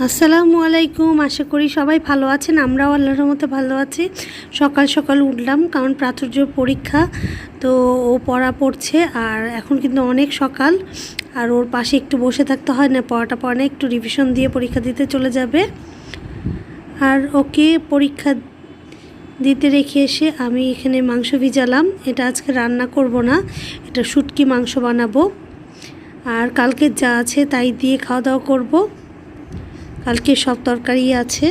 আসসালামু আলাইকুম। আশা করি সবাই ভালো আছেন। আমরাও আল্লাহর রহমতে ভালো আছি। সকাল সকাল উঠলাম, কারণ প্রাচুর্যর পরীক্ষা, তো ও পড়া পড়ছে। আর এখন কিন্তু অনেক সকাল, আর ওর পাশে একটু বসে থাকতে হয় না, পড়াটা পড়ে না, একটু রিভিশন দিয়ে পরীক্ষা দিতে চলে যাবে। আর ওকে পরীক্ষা দিতে রেখে এসে আমি এখানে মাংস ভিজালাম। এটা আজকে রান্না করব না, এটা শুটকি মাংস বানাবো। আর কালকে যা আছে তাই দিয়ে খাওয়া দাওয়া করবো। কালকে সব তরকারি আছে।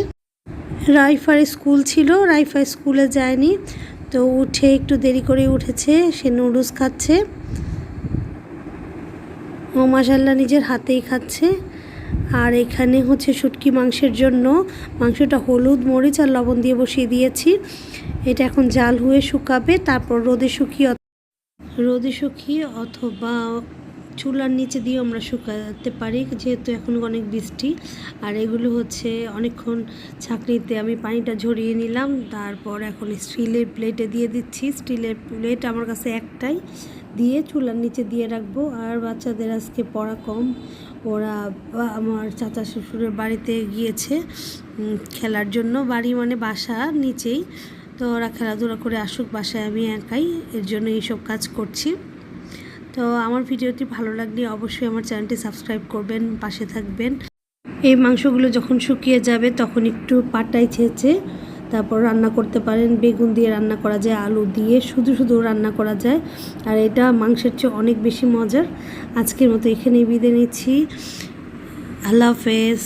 রাইফার স্কুল ছিল, রাইফা স্কুলে যায়নি, তো উঠে একটু দেরি করে উঠেছে, সে নুডলস খাচ্ছে। ও মাশাআল্লাহ নিজের হাতেই খাচ্ছে। আর এখানে হচ্ছে শুটকি মাংসের জন্য মাংসটা হলুদ মরিচ আর লবণ দিয়ে বসিয়ে দিয়েছি। এটা এখন জাল হয়ে শুকাবে, তারপর রোদে শুকিয়ে অথবা চুলার নিচে দিয়ে আমরা শুকাতে পারি, যেহেতু এখন অনেক বৃষ্টি। আর এগুলো হচ্ছে অনেকক্ষণ ছাঁকনিতে আমি পানিটা ঝরিয়ে নিলাম, তারপর এখন স্টিলের প্লেটে দিয়ে দিচ্ছি। স্টিলের প্লেট আমার কাছে একটাই, দিয়ে চুলার নিচে দিয়ে রাখবো। আর বাচ্চাদের আজকে পড়া কম, ওরা আমার চাচা শ্বশুরের বাড়িতে গিয়েছে খেলার জন্য। বাড়ি মানে বাসা নিচেই, তো ওরা খেলাধুলা করে আসুক, বাসায় আমি একাই, এর জন্য এইসব কাজ করছি। তো আমার ভিডিওটি ভালো লাগলে অবশ্যই আমার চ্যানেলটি সাবস্ক্রাইব করবেন, পাশে থাকবেন। এই মাংসগুলো যখন শুকিয়ে যাবে তখন একটু পাটায় ছেঁচে তারপর রান্না করতে পারেন। বেগুন দিয়ে রান্না করা যায়, আলু দিয়ে শুধু রান্না করা যায়। আর এটা মাংসের চেয়ে অনেক বেশি মজার। আজকের মতো এখানেই বিদায় নিচ্ছি। আল্লাহ হাফেজ।